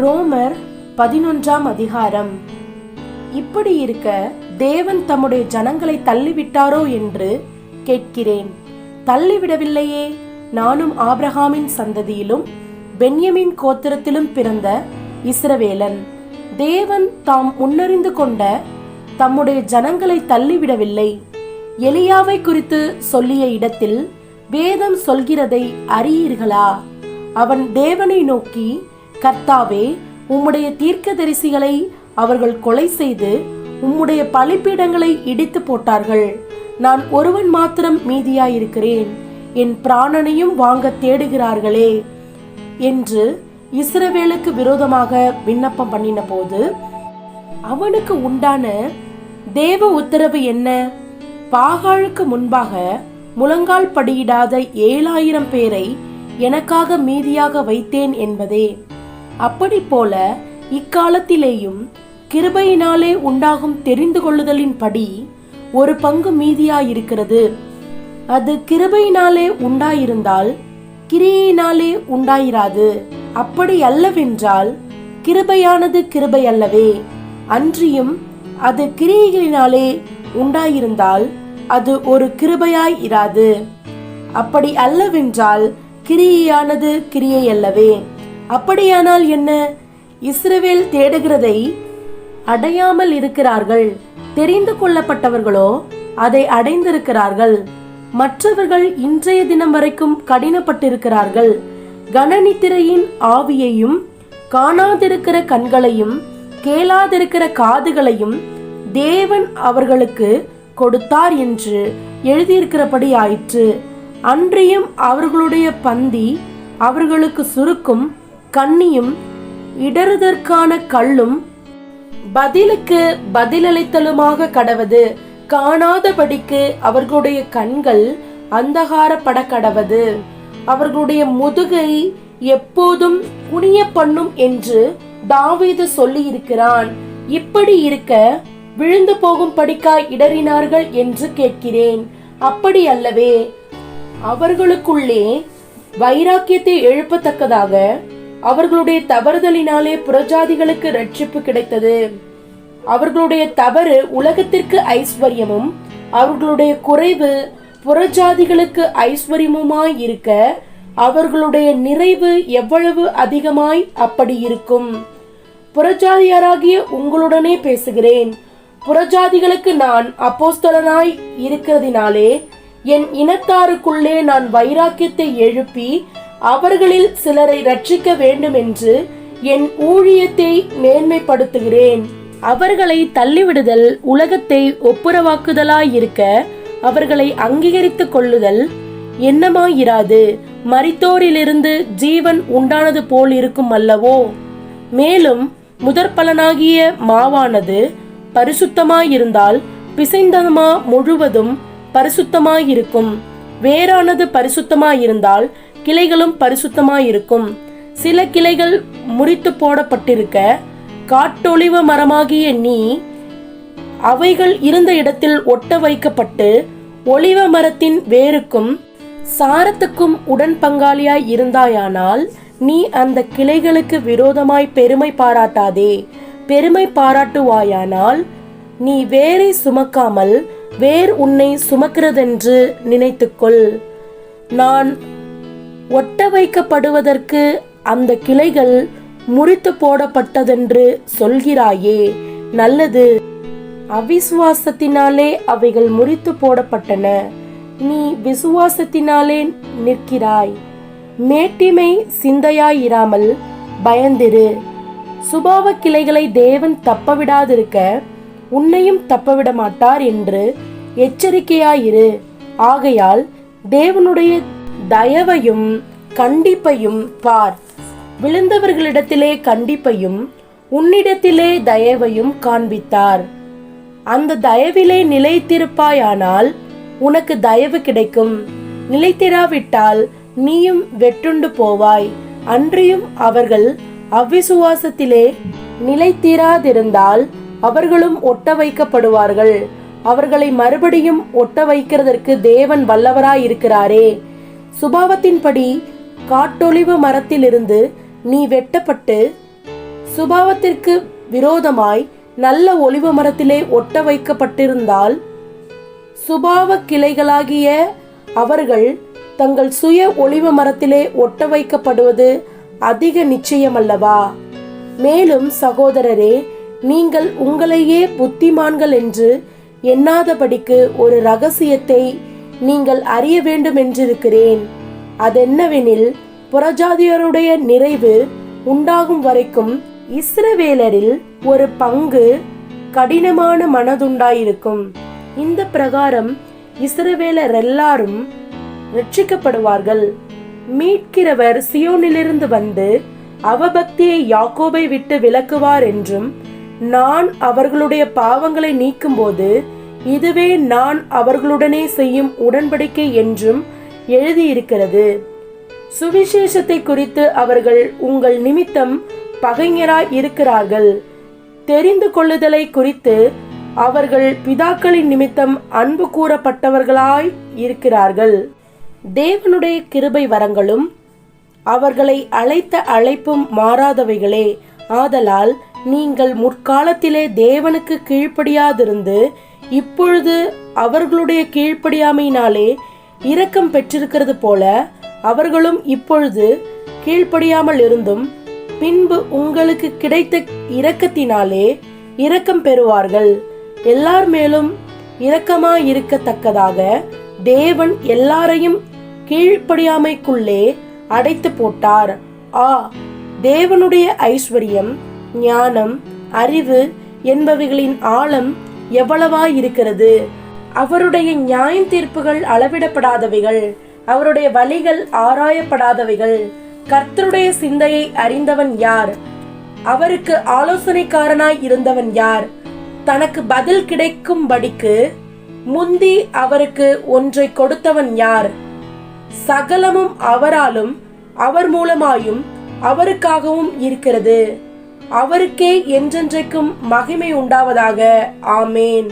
ரோமர் 11ஆம் அதிகாரம். இப்படி இருக்க தேவன் தம்முடைய ஜனங்களை தள்ளிவிட்டாரோ என்று கேட்கிறேன். தள்ளிவிடவில்லையே. நானும் ஆபிரகாமின் சந்ததியிலும் பென்யமீன் கோத்திரத்திலும் பிறந்த இஸ்ரவேலன். தேவன் தாம் முன்னறிந்து கொண்ட தம்முடைய ஜனங்களை தள்ளிவிடவில்லை. எலியாவை குறித்து சொல்லிய இடத்தில் வேதம் சொல்கிறதை அறியீர்களா? அவன் தேவனை நோக்கி, கர்த்தாவே, உம்முடைய தீர்க்கதரிசிகளை அவர்கள் கொலை செய்து உம்முடைய பலிபீடங்களை இடித்து போட்டார்கள். நான் ஒருவன் மாத்திரம் மீதியாயிருக்கிறேன். என் பிராணனையும் வாங்க தேடுகிறார்களே என்று இஸ்ரவேலுக்கு விரோதமாக விண்ணப்பம் பண்ணின போது அவனுக்கு உண்டான தேவ உத்தரவு என்ன? பாகாலுக்கு முன்பாக முழங்கால் படியிடாத 7000 பேரை எனக்காக மீதியாக வைத்தேன் என்பதே. அப்படி போல இக்காலத்திலேயும் கிருபையினாலே உண்டாகும் தெரிந்து கொள்ளுதலின் படி ஒரு பங்கு மீதியாயிருக்கிறது. அது கிருபையினாலே உண்டாயிருந்தால் கிரியையினாலே உண்டாயிராது. அப்படி அல்லவென்றால் கிருபையானது கிருபை அல்லவே. அன்றியும் அது கிரியைகளினாலே உண்டாயிருந்தால் அது ஒரு கிருபையாய் இராது. அப்படி அல்லவென்றால் கிரியையானது கிரியை அல்லவே. அப்படியானால் என்ன? இஸ்ரவேல் தேடுகிறதை அடையாமல் இருக்கிறார்கள். தெரிந்து கொள்ளப்பட்டவர்களோ அதை அடைந்திருக்கிறார்கள். மற்றவர்கள் இன்றைய தினம் வரைக்கும் கடினப்பட்டிருக்கிறார்கள். கனநித்திரையின் ஆவியையும் காணாதிருக்கிற கண்களையும் கேளாதிருக்கிற காதுகளையும் தேவன் அவர்களுக்கு கொடுத்தார் என்று எழுதியிருக்கிறபடி ஆயிற்று. அன்றியும் அவர்களுடைய பந்தி அவர்களுக்கு சுருக்கும் கண்ணியும் இடறுதற்கான கல்லும் பதிலுக்கு பதிலளித்தலுமாக கடவது. காணாதபடிக்கு அவர்களுடைய கண்கள் அந்தகாரப்பட கடவது. அவர்களுடைய முதுகை எப்போதும் குனிய பண்ணும் என்று தாவீது சொல்லி இருக்கிறான். இப்படி இருக்க விழுந்து போகும் படிக்காய் இடறினார்கள் என்று கேட்கிறேன். அப்படி அல்லவே. அவர்களுக்குள்ளே வைராக்கியத்தை எழுப்பத்தக்கதாக அவர்களுடைய தவறுதலினாலே புறஜாதிகளுக்கு ரட்சிப்பு கிடைத்தது. அவர்களுடைய தவறு உலகத்திற்கு ஐஸ்வர்யமும் அவர்களுடைய குறைவு புறஜாதிகளுக்கு ஐஸ்வர்யமுமாய் இருக்க அவர்களுடைய நிறைவு எவ்வளவு அதிகமாய் அப்படி இருக்கும். புறஜாதியாராகிய உங்களுடனே பேசுகிறேன். புறஜாதிகளுக்கு நான் அப்போஸ்தலனாய் இருக்கிறதினாலே என் இனத்தாருக்குள்ளே நான் வைராக்கியத்தை எழுப்பி அவர்களில் சிலரை ரட்சிக்க வேண்டும் என்று என் ஊழியத்தை மேன்மைப்படுத்துகிறேன். அவர்களை தள்ளிவிடுதல் உலகத்தை ஒப்புரவாக்குதலாயிருக்க அவர்களை அங்கீகரித்துக் கொள்ளுதல் என்னமாயிராது. மரித்தோரிலிருந்து ஜீவன் உண்டானது போல் இருக்கும் அல்லவோ? மேலும் முதற்பலனாகிய மாவானது பரிசுத்தமாயிருந்தால் பிசைந்தமா முழுவதும் பரிசுத்தமாயிருக்கும். வேறானது பரிசுத்தமாயிருந்தால் கிளைகளும் பரிசுத்தமாயிருக்கும். சில கிளைகள் முறித்து போடப்பட்டிருக்க காட்டொளிவ மரமாகிய நீ அவைகள் இருந்த இடத்தில் ஒட்ட வைக்கப்பட்டு ஒளிவ மரத்தின் வேருக்கும் சாரத்துக்கும் உடன் பங்காளியாய் இருந்தாயானால் நீ அந்த கிளைகளுக்கு விரோதமாய் பெருமை பாராட்டாதே. பெருமை பாராட்டுவாயானால் நீ வேரை சுமக்காமல் வேர் உன்னை சுமக்கிறதென்று நினைத்துக்கொள். நான் ஒட்ட வைக்கப்படுவதற்கு அந்த கிளைகள் முறித்து போடப்பட்டதென்று சொல்கிறாயே, நல்லது. அவிசுவாசத்தினாலே அவைகள் முறித்து போடப்பட்டன. நீ விசுவாசத்தினாலே நிற்கிறாய். மேட்டிமை சிந்தையாயிராமல் பயந்திரு. சுபாவ கிளைகளை தேவன் தப்பவிடாதிருக்க உன்னையும் தப்பவிட மாட்டார் என்று எச்சரிக்கையாயிரு. ஆகையால் தேவனுடைய தயவையும் கண்டிப்பையும் பார். விழுந்தவர்களிடத்திலே கண்டிப்பையும் உன்னிடத்திலே தயவையும் காண்பித்தார். அந்த தயவிலே நிலைத்திருப்பாயானால் உனக்கு தயவு கிடைக்கும். நிலைத்திராவிட்டால் நீயும் வெட்டுண்டு போவாய். அன்றியும் அவர்கள் அவ்விசுவாசத்திலே நிலைத்திராதிருந்தால் அவர்களும் ஒட்ட வைக்கப்படுவார்கள். அவர்களை மறுபடியும் ஒட்ட வைக்கிறதற்கு தேவன் வல்லவராயிருக்கிறாரே. சுபாவத்தின்படி காட்டொளிவு மரத்திலிருந்து நீ வெட்டப்பட்டு சுபாவத்திற்கு விரோதமாய் நல்ல ஒலிவ மரத்திலே ஒட்ட வைக்கப்பட்டிருந்தால் சுபாவ கிளைகளாகிய அவர்கள் தங்கள் சுய ஒலிவ மரத்திலே ஒட்ட வைக்கப்படுவது அதிக நிச்சயமல்லவா? மேலும் சகோதரரே, நீங்கள் உங்களையே புத்திமான்கள் என்று எண்ணாதபடிக்கு ஒரு இரகசியத்தை நீங்கள் அறிய வேண்டும் என்றிருக்கிறேன். அதென்னவெனில், புறஜாதியருடைய நிறைவு உண்டாகும் வரைக்கும் இஸ்ரவேலரில் ஒரு பங்கு கடினமான மனதுண்டாயிருக்கும். இந்த பிரகாரம் இஸ்ரவேலர் எல்லாரும் ரட்சிக்கப்படுவார்கள். மீட்கிறவர் சியோனிலிருந்து வந்து அவபக்தியை யாக்கோபை விட்டு விலக்குவார் என்றும், நான் அவர்களுடைய பாவங்களை நீக்கும்போது இதுவே நான் அவர்களுடனே செய்யும் உடன்படிக்கை என்றும் எழுதியிருக்கிறது. சுவிசேஷத்தை குறித்து அவர்கள் உங்கள் நிமித்தம் பகைஞராய் இருக்கிறார்கள். தெரிந்து கொள்ளுதலை குறித்து அவர்கள் பிதாக்களின் நிமித்தம் அன்பு கூறப்பட்டவர்களாய் இருக்கிறார்கள். தேவனுடைய கிருபை வரங்களும் அவர்களை அழைத்த அழைப்பும் மாறாதவைகளே. ஆதலால் நீங்கள் முற்காலத்திலே தேவனுக்கு கீழ்ப்படியாதிருந்து இப்பொழுது அவர்களுடைய கீழ்ப்படியாமையினாலே இரக்கம் பெற்றிருக்கிறது போல அவர்களும் இப்பொழுது கீழ்ப்படியாமல் இருந்தும் பின்பு உங்களுக்கு கிடைத்த இரக்கத்தினாலே இரக்கம் பெறுவார்கள். எல்லார் மேலும் இரக்கமாயிருக்கத்தக்கதாக தேவன் எல்லாரையும் கீழ்ப்படியாமைக்குள்ளே அடைத்து போட்டார். தேவனுடைய ஐஸ்வர்யம், ஞானம், அறிவு என்பவைகளின் ஆழம் எவ்வளவாயிருக்கிறது! அவருடைய நியாய தீர்ப்புகள் அளவிடப்படாதவைகள், அவருடைய வழிகள் ஆராயப்படாதவைகள். கர்த்தருடைய சிந்தையை அறிந்தவன் யார்? அவருக்கு ஆலோசனைக்காரனாய் இருந்தவன் யார்? தனக்கு பதில் கிடைக்கும்படிக்கு முந்தி அவருக்கு ஒன்றை கொடுத்தவன் யார்? சகலமும் அவராலும் அவர் மூலமாயும் அவருக்காகவும் இருக்கிறது. அவருக்கே என்றென்றைக்கும் மகிமை உண்டாவதாக. ஆமேன்.